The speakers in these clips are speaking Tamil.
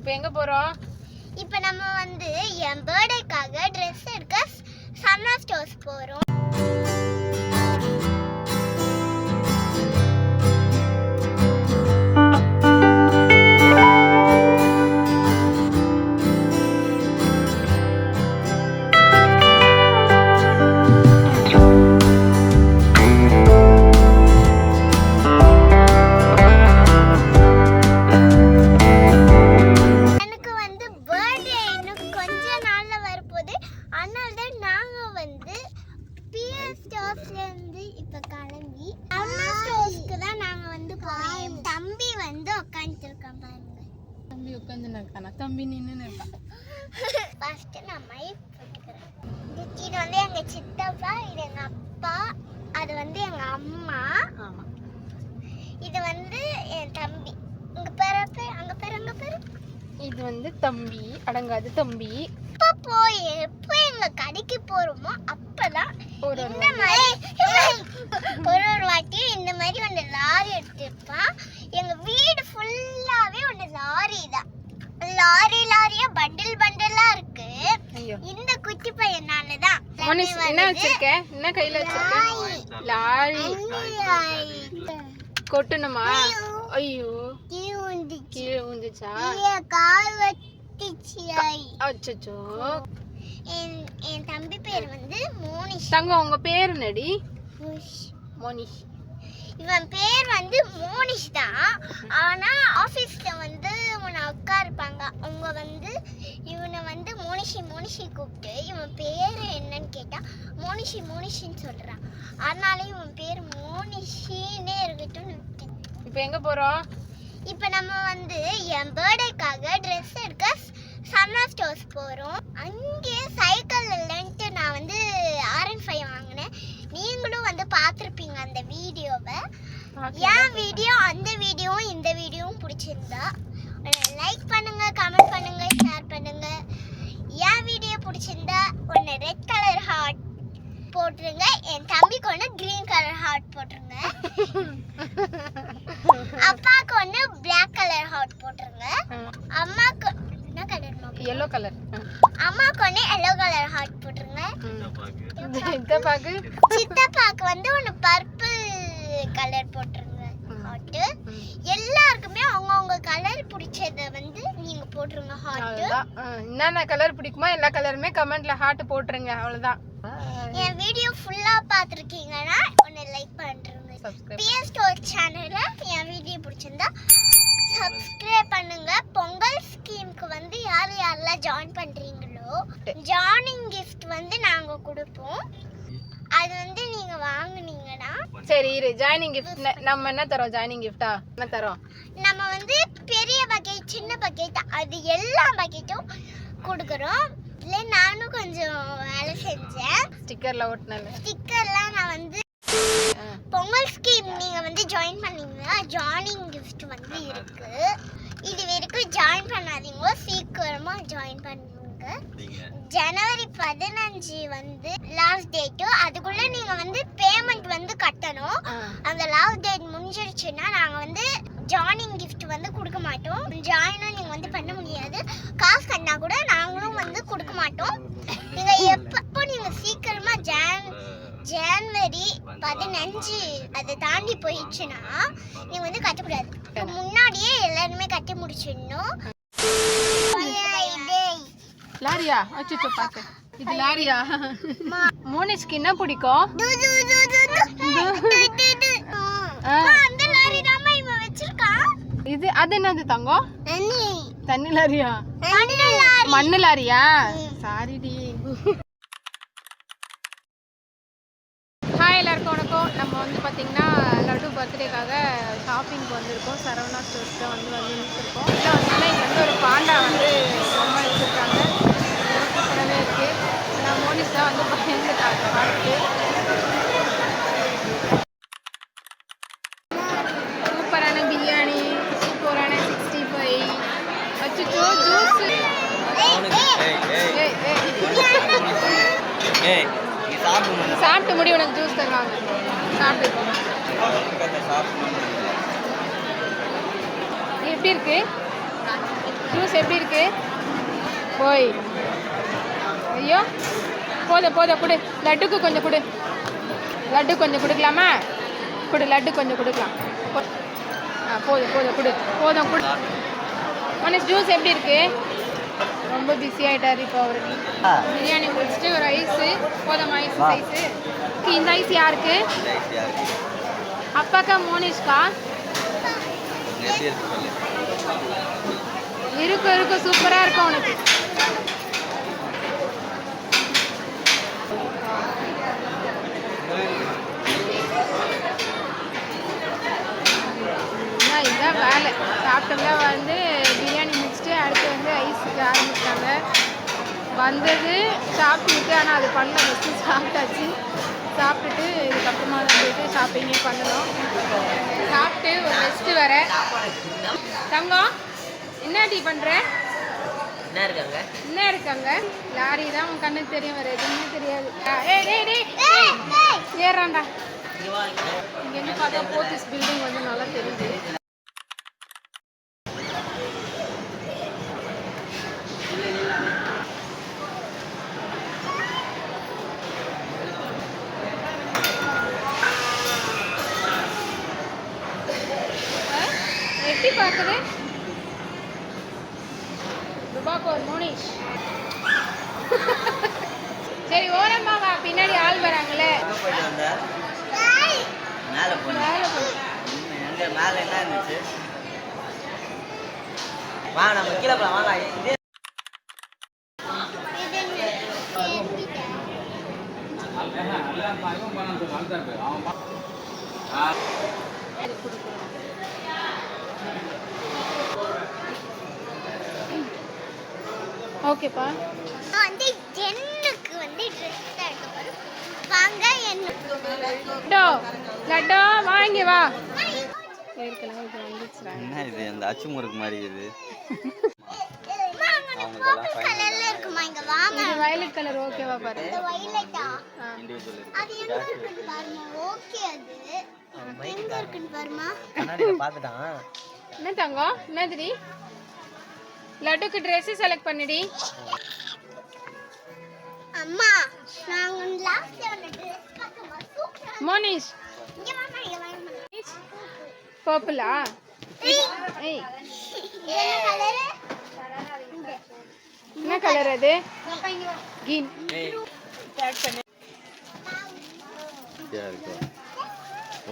இப்போ எங்க போறோம்? இப்போ நம்ம வந்து என் பர்த்டேக்காக Dress எடுக்க சன்னா ஸ்டோர்ஸ் போறோம். தம்பி உட்காந்து இருக்கானா? தம்பி நின்னு இருக்கான். ஃபர்ஸ்ட் நான் மைக் போட்டுக்கிறேன். இது வந்து எங்க சித்தப்பா, இது எங்க அப்பா, அது வந்து எங்க அம்மா. ஆமா. இது வந்து என் தம்பி. இங்க பாரு, அங்க பாரு, அங்க பாரு. இது வந்து தம்பி, அடங்காது தம்பி. எப்போ எங்க கடைக்கு போறோமோ அப்பதான் இந்த மாதிரி ஒரு வாட்டியும் இந்த மாதிரி ஒன்று லாரி எடுத்துருப்பான். எங்க வீடு ஃபுல்லாவே ஒன்று லாரி தான். லாரியா பண்டில் பண்டலா இருக்கு. இந்த குட்டி பையனாலதான். என்ன வச்சிருக்க? என்ன கையில வச்சிருக்க? லாரி கொட்டணுமா? ஐயோ கீழே ஊந்துச்சா? கால் வட்டிச்சு. அச்சச்சோ. என் தம்பி பேர் வந்து மோனிஷ். தங்கம், உங்க பேர் என்னடி? மோனிஷ். இவன் பேர் வந்து மோனிஷ் தான். ஆனா ஆபீஸ்ல வந்து உன அக்கா இருப்பாங்க, அவங்க வந்து இவனை வந்து மோனிஷி கூப்பிட்டு இவன் பேரு என்னன்னு கேட்டா மோனிஷின்னு சொல்றான். அதனால இவன் பேர் மோனிஷின்னே இருக்கட்டும். இப்போ எங்க போறோம்? இப்போ நம்ம வந்து என் பர்த்டேக்காக Dress எடுக்க சன்னா ஸ்டோர்ஸ் போறோம். அங்கே சைக்கிள் இல்லைன்ட்டு நான் வந்து R15 வாங்கினேன். நீங்களும் வந்து பார்த்துருப்பீங்க அந்த வீடியோவை. என் வீடியோ, அந்த வீடியோவும் இந்த வீடியோவும் பிடிச்சிருந்தா லைக் பண்ணுங்க, கமெண்ட் பண்ணுங்க, ஷேர் பண்ணுங்க. என் வீடியோ பிடிச்சிருந்தா ஒன்று ரெட் கலர் ஹார்ட் போட்டுருங்க. என் தம்பிக்கு ஒன்று கிரீன் கலர் ஹார்ட் போட்டுருங்க. அப்பாவுக்கு ஒன்று பிளாக் கலர் ஹார்ட் போட்டுருங்க. அம்மாக்கு என்ன கலர்? yellow colour. அம்மாக்கு ஒன்று yellow கலர் ஹார்ட் போட்டுருங்க. சித்தப்பாக்கு வந்து ஒன்று பர்பிள் கலர் போட்டுருங்க ஹார்ட். எல்லாருக்குமே அவங்கவுங்க கலர் பிடிச்சத வந்து நீங்க போட்டுருங்க ஹார்ட். என்னென்ன கலர் பிடிக்குமோ எல்லா கலருமே கமெண்ட்ல ஹார்ட் போட்டுருங்க. அவ்வளவுதான். என் வீடியோ ஃபுல்லா பார்த்துருக்கீங்கன்னா ஒன்று லைக் பண்ணுங்க. PS ஸ்டோர் சேனல்ல என் வீடியோ பிடிச்சிருந்தா சப்ஸ்கிரைப் பண்ணுங்க. பொங்கல் ஸ்கீமுக்கு வந்து யாரெல்லாம் ஜாயின் பண்றீங்களோ ஜாயினிங் கிஃப்ட் வந்து நாங்க கொடுப்போம். அது வந்து நீங்க வாங்குனீங்கன்னா சரி இரு. ஜாயினிங் கிஃப்ட் நம்ம என்ன தரோம்? ஜாயினிங் கிஃப்டா என்ன தரோம்? நம்ம வந்து பெரிய பக்கெட், சின்ன பக்கெட், அது எல்லா பக்கெட்டும் கொடுக்குறோம். இல்ல நானும் கொஞ்சம் வேலை செஞ்சேன். ஸ்டிக்கர்ல ஒட்டனல ஸ்டிக்கர்லாம் நான் வந்து பொங்கல் ஸ்கீம் நீங்க வந்து ஜாயின் பண்ணீங்கன்னா ஜாயினிங் கிஃப்ட் வந்து இருக்கு. இது வரைக்கும் ஜாயின் பண்ணாதீங்க, சீக்கிரமா ஜாயின் பண்ணுங்க. ஜனவரி 15 வந்து லாஸ்ட் டேட். அதுக்குள்ள நீங்க வந்து பேமெண்ட் வந்து கட்டணும். அந்த லாஸ்ட் டேட் முடிஞ்சிருச்சுன்னா நாங்க வந்து ஜாயினிங் கிஃப்ட் வந்து கொடுக்க மாட்டோம். ஜாயினும் நீங்க வந்து பண்ண முடியாது. காசு கட்டினா கூட நாங்களும் வந்து கொடுக்க மாட்டோம். நீங்க எப்போ நீங்க சீக்கிரமா ஜனவரி 15 அதை தாண்டி போயிடுச்சுன்னா நீங்க வந்து கட்டக்கூடாது. முன்னாடியே எல்லாருமே கட்டி முடிச்சிடணும். லாரியா? அச்சோ பாத்து. இது லாரியா? மோனிஷ்க்கு என்ன பிடிக்கும்? அந்த லாரி தான் இவன் வச்சிருக்கான். இது அது என்னது தங்கம்? தண்ணி லாரியா? மண்ணு லாரியா? சாரிடி. ஹாய் எல்லாருக்கும் வணக்கம். நம்ம வந்து பார்த்தீங்கன்னா லட்டு பர்த்டேக்காக ஷாப்பிங்க்கு வந்திருக்கோம். சரவணா ஸ்டோர்ஸ் தான் வந்து நின்றுருக்கோம். இல்லை வந்தோம்னா இங்கே வந்து ஒரு பாண்டா வந்து ரொம்ப வச்சுருக்காங்க. சூப்பராகவே இருக்குது. நான் மோனிஷ் தான் வந்து பயந்துட்டாங்க பார்த்து. சூப்பரான பிரியாணி, சூப்பரான 65. அச்சுச்சோ ஜூஸு. சாப்பிட்டு முடி உனக்கு ஜூஸ் தருவாங்க. சாப்பிட்டு எப்படி இருக்கு? ஜூஸ் எப்படி இருக்கு? போய் ஐயோ போத கொடு. லட்டுக்கு கொஞ்சம் கொடு. லட்டு கொஞ்சம் கொடுக்கலாமா? கொடு, லட்டு கொஞ்சம் கொடுக்கலாம். போதும் கொடு. போதும் கொடு. மனசு ஜூஸ் எப்படி இருக்கு? ரொம்ப பிஸி ஆகிட்டார் இப்போ அவர். பிரியாணி முடிச்சுட்டு ஒரு ஐஸு போதும். Ice ice. இந்த ஐஸ் யாருக்கு? அப்பாக்கா மோனிஷ்கா? இருக்கும் சூப்பராக இருக்கும் உனக்கு. இதுதான் வேலை. சாப்பிட்டோம்னா வந்து பிரியாணி முடிச்சுட்டு அடுத்து வந்து ஐஸுக்கு ஆரம்பிச்சிட்டாங்க. வந்தது சாப்பிட்டுட்டு, ஆனால் அது பண்ணல. ஃபஸ்ட்டு சாப்பிட்டாச்சு. சாப்பிட்டுட்டு இதுக்கப்புறமா தான் போயிட்டு ஷாப்பிங்கே பண்ணணும். சாப்பிட்டு ஒரு ரெஸ்ட்டு வர. தங்கம் என்ன டீ பண்ணுற? என்ன இருக்காங்க? லாரி தான் உன் கண்ணுக்கு தெரியும், வேறு எதுவுமே தெரியாது. ஏறாண்டா. இங்கேருந்து பார்த்தா போத்தீஸ் பில்டிங் வந்து நல்லா தெரியுது. எப்படி பார்க்குது? ருபாக்கோர் மோனிஷ். சரி ஓரமா வா, பின்னாடி ஆள் வராங்களே. ஓகேப்பா. வந்து ஜென்னுக்கு வந்து ட்ரெஸ் எடுக்க போறோம். வாங்க லட்டோ வாங்கி வா. என்ன இது அந்த அச்சு முறுக்கு மாதிரி இது? கலர்ல இருக்குமா? இங்க வாங்க. இது வயலட் கலர் ஓகேவா பாரு. இந்த வயலட்டா? அது எங்க இருக்குன்னு பாருமா. ஓகே அது எங்க இருக்குன்னு பாருமா. கண்ணாடில பாத்துட்டான். என்ன தங்கம்? என்னதுடி? லட்டுக்கு ட்ரெஸ் செலக்ட் பண்ணிடி. அம்மா நாங்க லாஸ்ட் ஒன்னு ட்ரெஸ் பார்த்தோமா, சூப்பரா. மோனிஷ் இங்க வாமா, இங்க வாமா. பர்பிளா? ஏய் என்ன கலர்? என்ன கலர் அது? கிரீன்.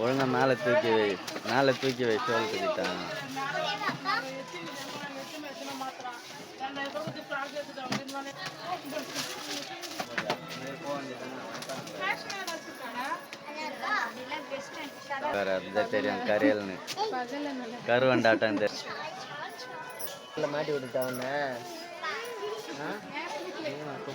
ஒழுங்கா மேல தூக்கி வை சொல்லிட்டான். தெரியும் கரையல்னு கருவண்டாட்டம் மாட்டி விட்டுட்டான்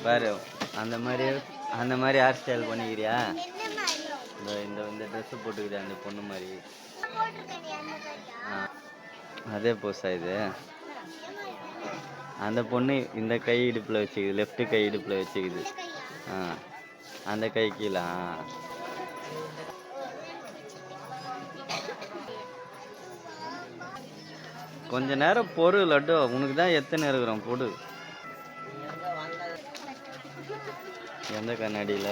பாரு. அந்த மாதிரி ஹேர் ஸ்டைல் பண்ணிக்கிறியா? இந்த ட்ரெஸ் போட்டுக்கிறியா அந்த பொண்ணு மாதிரி? அதே போஸா இது? அந்த பொண்ணு இந்த கை இடுப்புல வச்சுக்குது, லெஃப்ட் கை இடுப்புல வச்சுக்குது. அந்த கை கீழே. கொஞ்ச நேரம் பொறு லட்டு, உனக்கு தான் எத்தனை இருக்கிறோம் பொடு. எந்த கண்ணாடியில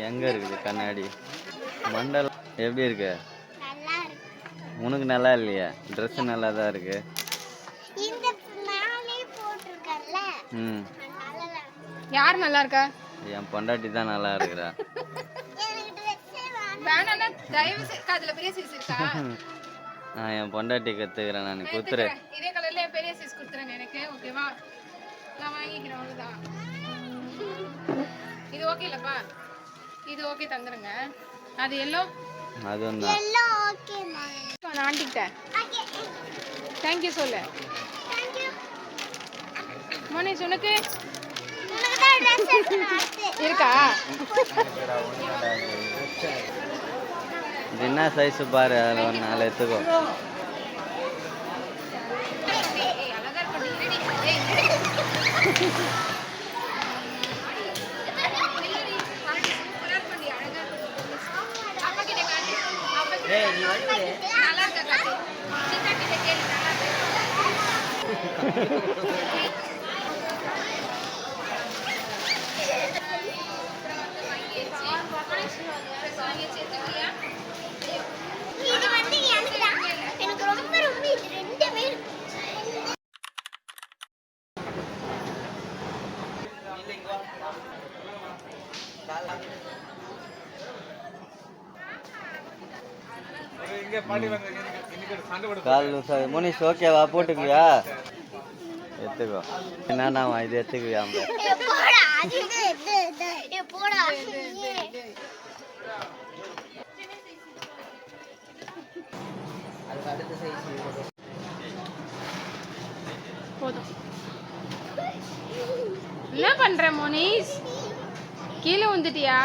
எங்க இருக்குது கண்ணாடி? மண்டலம் எப்படி இருக்கு? உனக்கு நல்லா இல்லையா? ட்ரெஸ் நல்லா தான் இருக்கு. யார் நல்லா இருக்கா? என் பொண்டாட்டி தான் நல்லா இருக்கிறா. என் பொண்டாட்டி கத்துக்கிறேன் நான். குத்துறேன். இதே கலர்ல பெரிய சைஸ் குடுத்துறேன் எனக்கு. ஓகேவா? நான் வாங்கிக்கிறேன். அவ்வளவுதான். இது ஓகே இல்லப்பா? இது ஓகே தந்துருங்க. அது எல்லோ? அதுவும் எல்லோ ஓகே மா. நான் ஆண்டிக்கிட்ட தேங்க் யூ சொல்லு. Thank you. மோனிஷ் உனக்கு தான் ட்ரெஸ் இருக்கா? இது என்ன சைஸ் பாரு, அதில் ஒரு 4 எடுத்துக்கோ. இது வந்து எனக்கு ரொம்ப ரொம்ப இது ரெண்டுமே கால் லூசா மோனிஷ் ஓகேவா போட்டுக்குவியா எடுத்துக்கோ என்னண்ணாவா இது எடுத்துக்குவியா போடா அது இது போடா போதும். என்ன பண்ற மோனிஷ்? கீழே விழுந்துட்டியா?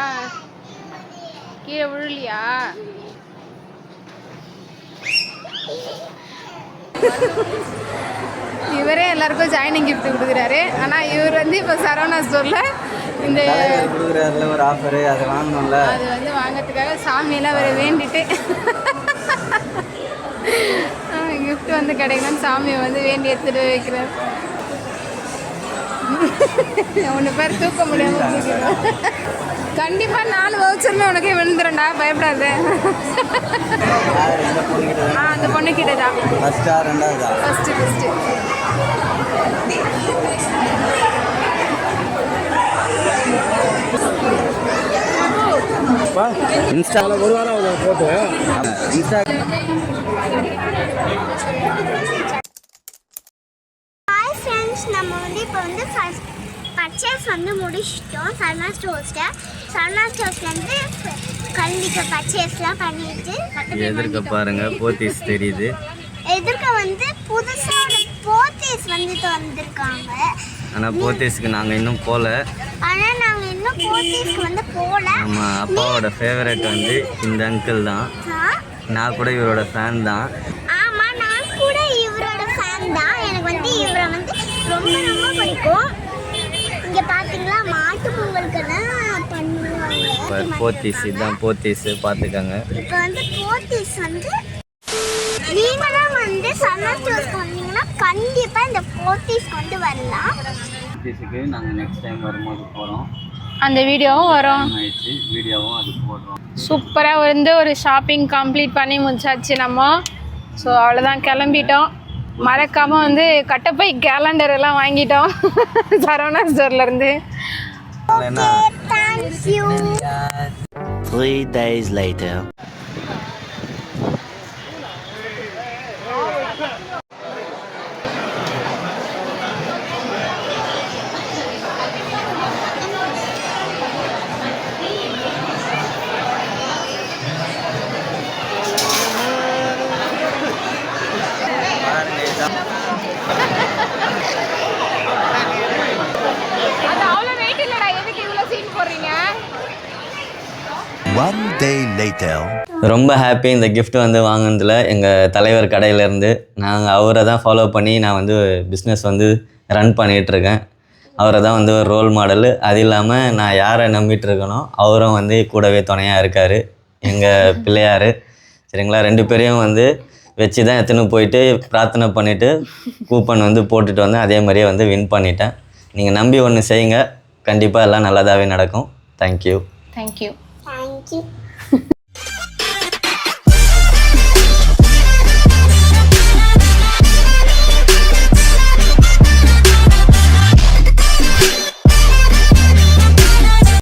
கீழே விழலையா? இவரே எல்லாருக்கும் ஜாயினிங் கிஃப்ட் கொடுக்குறாரு. ஆனால் இவர் வந்து இப்போ சரவணா ஸ்டோரில் இந்த கொடுக்குறாருல ஒரு ஆஃபரு அதை வாங்கணும்ல, அது வந்து வாங்கிறதுக்காக சாமியெல்லாம் அவரை வேண்டிட்டு கிஃப்ட் வந்து கிடைக்கணும்னு சாமியை வந்து வேண்டி எடுத்துட்டு வைக்கிறார். உன்னை பேர் தூக்க முடியாமல் தூக்கிடுவேன். கண்டிப்பாக 4 வவுச்சருமே உனக்கே விழுந்துறேன்டா, பயப்படாத. அந்த பொண்ணுக்கிட்ட தான் ஃபஸ்ட்டு. இன்ஸ்டாவில் ஒரு வாரம் போட்டு இன்ஸ்டா ஹாய் ஃப்ரெண்ட்ஸ், நம்ம வந்து இப்போ வந்து பர்ச்சேஸ் வந்து முடிச்சிட்டோம் சரணா ஸ்டோர்ஸ்லேருந்து கண்டிப்பாக பர்ச்சேஸ்லாம் பண்ணிட்டு எதிர்க்க பாருங்க போத்தீஸ் தெரியுது. எதிர்க்க வந்து புதுசாக போத்தீஸ் வந்துட்டு வந்திருக்காங்க. ஆனால் போத்தீஸ்க்கு நாங்கள் இன்னும் போகல. ஆனால் நாங்கள் இன்னும் போத்தீஸ்க்கு வந்து போகல. நம்ம அப்பாவோட ஃபேவரட் வந்து இந்த அங்கிள் தான். நான் கூட இவரோட ஃபேன் தான். ஆமாம், நான் கூட இவரோட ஃபேன் தான். எனக்கு வந்து இவரை வந்து ரொம்ப ரொம்ப பிடிக்கும். இங்கே பார்த்தீங்களா மாட்டு பொங்கலுக்கெல்லாம் பண்ணுவாங்க. போத்தீஸ் இதுதான் போத்தீஸ் பார்த்துக்கோங்க. இப்போ வந்து போத்தீஸ் வந்து நீங்களும் வந்து சரணா ஸ்டோர்ஸ்க்கு வந்தீங்கன்னா கண்டிப்பாக இந்த போத்தீஸ்க்கு வந்து வரலாம். போத்தீஸுக்கு நாங்கள் நெக்ஸ்ட் டைம் வரும்போது போகிறோம். அந்த வீடியோவும் வரும், வீடியோவும் அது போடுறோம். சூப்பராக வந்து ஒரு ஷாப்பிங் கம்ப்ளீட் பண்ணி முடிச்சாச்சு நம்ம. ஸோ அவ்வளோதான், கிளம்பிட்டோம். மறக்காமல் வந்து கட்டப்பை கேலண்டர் எல்லாம் வாங்கிட்டோம் Saravana ஸ்டோர்லேருந்து. Thank you. 3 days later. அது அவ்வளோ வெயிட் இல்லைடா, எதுக்கு இவ்வளோ சீன் போடுறீங்க? 1 day later. ரொம்ப ஹாப்பி இந்த gift வந்து வாங்கினதில். எங்கள் தலைவர் கடையிலேருந்து நாங்கள் அவரை தான் ஃபாலோ பண்ணி நான் வந்து பிஸ்னஸ் வந்து ரன் பண்ணிகிட்ருக்கேன். அவரை தான் வந்து ஒரு ரோல் மாடலு. அது இல்லாமல் நான் யாரை நம்பிட்டுருக்கனோ அவரும் வந்து கூடவே துணையாக இருக்கார், எங்கள் பிள்ளையார். சரிங்களா, 2 பேரையும் வந்து வச்சு தான் எடுத்துன்னு போயிட்டு பிரார்த்தனை பண்ணிவிட்டு கூப்பன் வந்து போட்டுட்டு வந்தேன். அதே மாதிரியே வந்து வின் பண்ணிட்டேன். நீங்கள் நம்பி ஒன்று செய்யுங்க, கண்டிப்பாக எல்லாம் நல்லதாகவே நடக்கும். தேங்க்யூ. தேங்க்யூ. Thank you.